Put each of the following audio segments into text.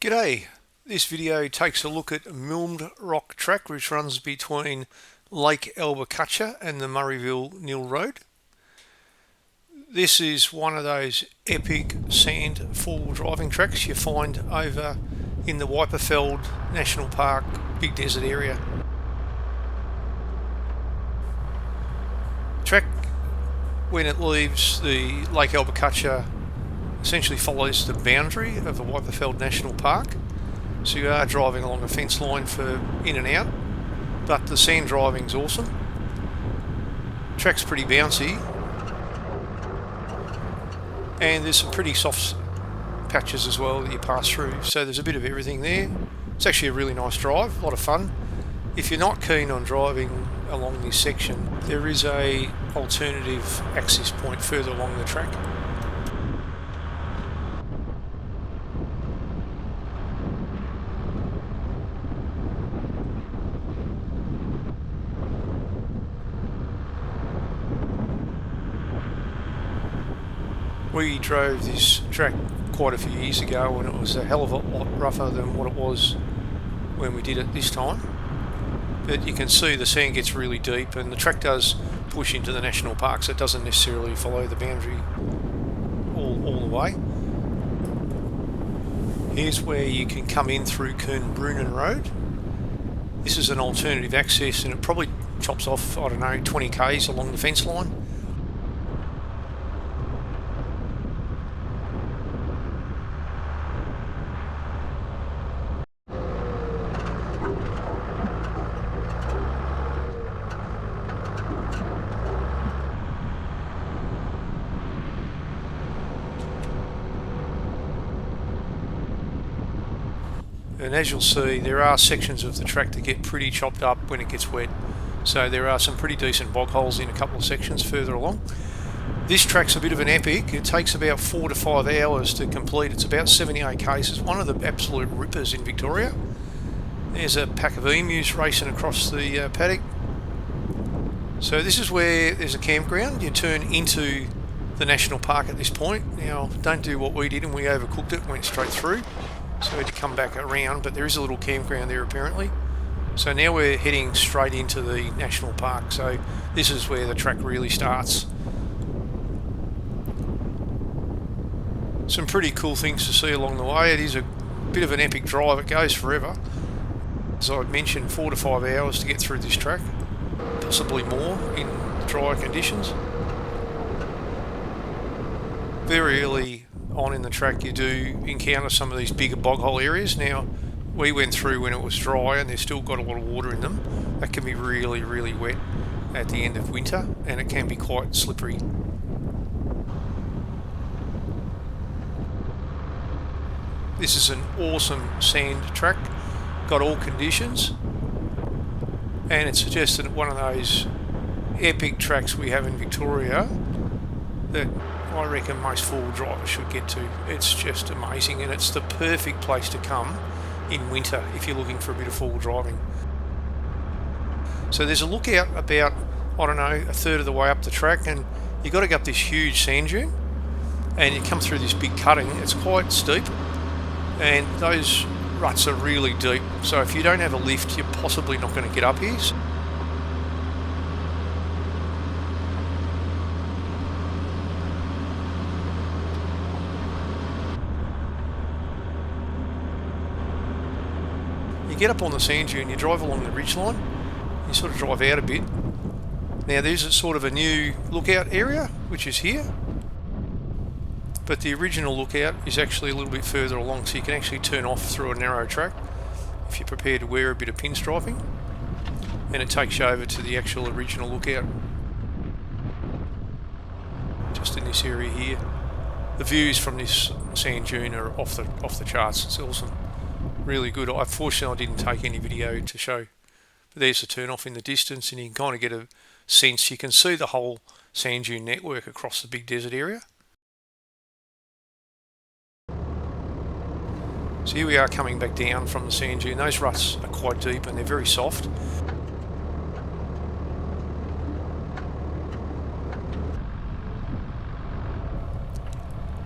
G'day, this video takes a look at Milmed Rock Track which runs between Lake Albacutya and the Murrayville-Nhill Road. This is one of those epic sand four-wheel driving tracks you find over in the Wyperfeld National Park big desert area. Track, when it leaves the Lake Albacutya, essentially follows the boundary of the Wyperfeld National Park. So you are driving along a fence line for in and out, but the sand driving's awesome. Track's pretty bouncy, and there's some pretty soft patches as well that you pass through, so there's a bit of everything there. It's actually a really nice drive, a lot of fun. If you're not keen on driving along this section, there is a alternative access point further along the track. We drove this track quite a few years ago and it was a hell of a lot rougher than what it was when we did it this time. But you can see the sand gets really deep and the track does push into the national park, so it doesn't necessarily follow the boundary all the way. Here's where you can come in through Kurnbrunin Rd. This is an alternative access and it probably chops off, I don't know, 20 k's along the fence line. And as you'll see, there are sections of the track that get pretty chopped up when it gets wet. So there are some pretty decent bog holes in a couple of sections further along. This track's a bit of an epic. It takes about 4 to 5 hours to complete. It's about 78 k's. It's one of the absolute rippers in Victoria. There's a pack of emus racing across the paddock. So this is where there's a campground. You turn into the national park at this point. Now, don't do what we did and we overcooked it and went straight through. So we had to come back around, but there is a little campground there apparently. So now we're heading straight into the national park. So this is where the track really starts. Some pretty cool things to see along the way. It is a bit of an epic drive. It goes forever. As I mentioned, 4 to 5 hours to get through this track, possibly more in dry conditions. Very early on in the track you do encounter some of these bigger bog hole areas. Now we went through when it was dry and they've still got a lot of water in them. That can be really wet at the end of winter and it can be quite slippery. This is an awesome sand track, got all conditions, and it's just one of those epic tracks we have in Victoria that I reckon most four-wheel drivers should get to. It's just amazing and it's the perfect place to come in winter if you're looking for a bit of four-wheel driving. So there's a lookout about, I don't know, a third of the way up the track and you've got to go up this huge sand dune and you come through this big cutting. It's quite steep and those ruts are really deep, so if you don't have a lift you're possibly not going to get up here. You get up on the sand dune, you drive along the ridge line, you sort of drive out a bit. Now there's a sort of a new lookout area which is here, but the original lookout is actually a little bit further along, so you can actually turn off through a narrow track if you're prepared to wear a bit of pinstriping, and it takes you over to the actual original lookout just in this area here. The views from this sand dune are off the charts. It's awesome, really good. Unfortunately I didn't take any video to show, but there's the turn off in the distance and you can kind of get a sense. You can see the whole sand dune network across the big desert area. So here we are coming back down from the sand dune. Those ruts are quite deep and they're very soft.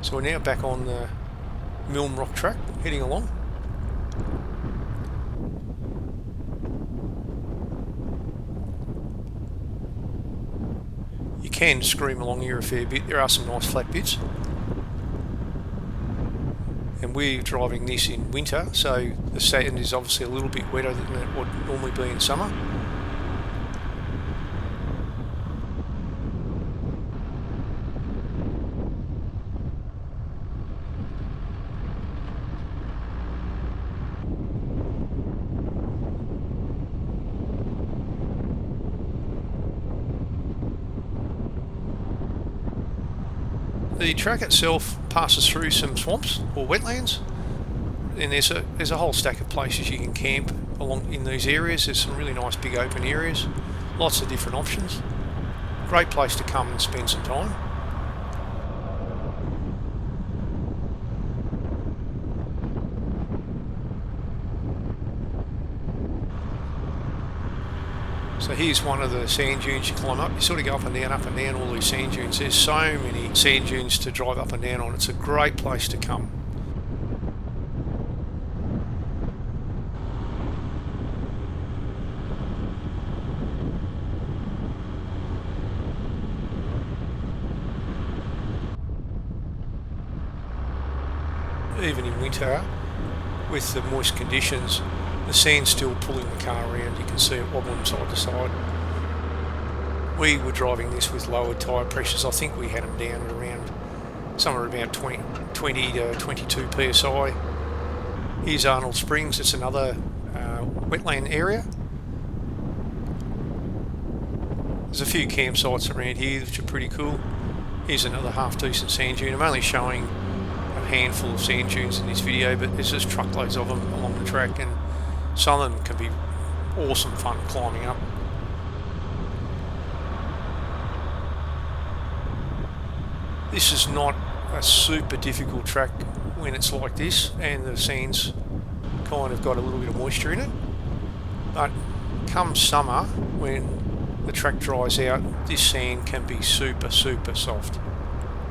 So we're now back on the Milmed Rock Track, heading along. can scream along here a fair bit. There are some nice flat bits. And we're driving this in winter, so the sand is obviously a little bit wetter than it would normally be in summer. The track itself passes through some swamps or wetlands, and there's a whole stack of places you can camp along in these areas. There's some really nice big open areas, lots of different options. Great place to come and spend some time. So here's one of the sand dunes you climb up. You sort of go up and down all these sand dunes. There's so many sand dunes to drive up and down on. It's a great place to come. Even in winter, with the moist conditions, the sand's still pulling the car around. You can see it wobbling side to side. We were driving this with lowered tyre pressures. I think we had them down at around somewhere about 20 to 22 psi. Here's Arnold Springs. It's another wetland area. There's a few campsites around here which are pretty cool. Here's another half decent sand dune. I'm only showing a handful of sand dunes in this video, but there's just truckloads of them along the track, and some of them can be awesome fun climbing up. This is not a super difficult track when it's like this and the sand's kind of got a little bit of moisture in it, but come summer when the track dries out, this sand can be super soft,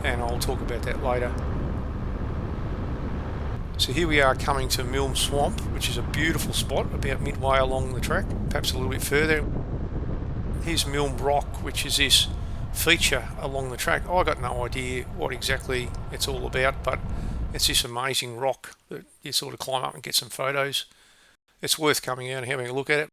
and I'll talk about that later. So here we are coming to Milmed Swamp, which is a beautiful spot about midway along the track, perhaps a little bit further. Here's Milmed Rock, which is this feature along the track. I got no idea what exactly it's all about, but it's this amazing rock that you sort of climb up and get some photos. It's worth coming out and having a look at it.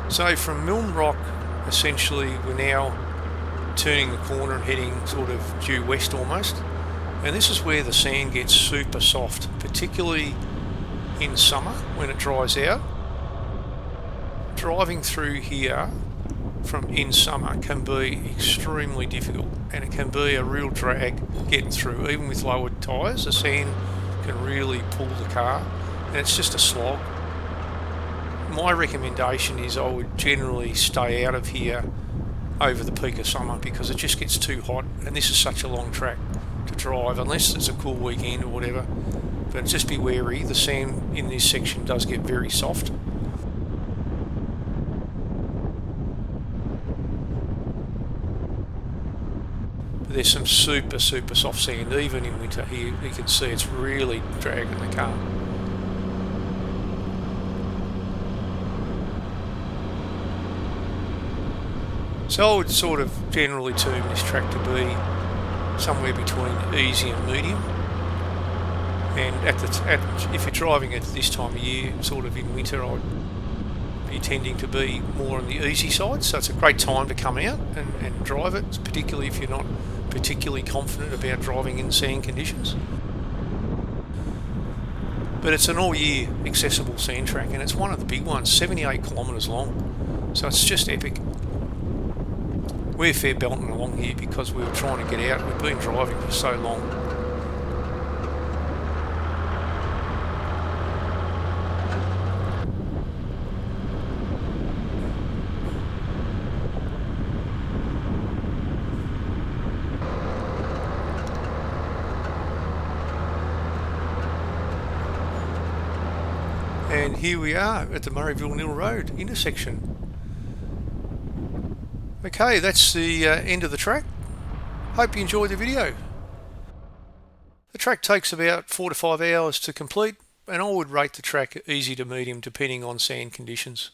So from Milmed Rock, essentially we're now turning the corner and heading sort of due west almost, and this is where the sand gets super soft, particularly in summer when it dries out. Driving through here from in summer can be extremely difficult, and it can be a real drag getting through. Even with lowered tyres, the sand can really pull the car, and it's just a slog. My recommendation is I would generally stay out of here over the peak of summer because it just gets too hot, and this is such a long track to drive unless it's a cool weekend or whatever. But just be wary, the sand in this section does get very soft. But there's some super soft sand even in winter here. You can see it's really dragging the car. So I would sort of generally term this track to be somewhere between easy and medium. And if you're driving at this time of year, sort of in winter, I'd be tending to be more on the easy side. So it's a great time to come out and drive it, particularly if you're not particularly confident about driving in sand conditions. But it's an all-year accessible sand track, and it's one of the big ones, 78 kilometres long. So it's just epic. We're fair belting along here because we were trying to get out. We've been driving for so long. And here we are at the Murrayville-Nhill Road intersection. Okay, that's the end of the track. Hope you enjoyed the video. The track takes about 4 to 5 hours to complete, and I would rate the track easy to medium depending on sand conditions.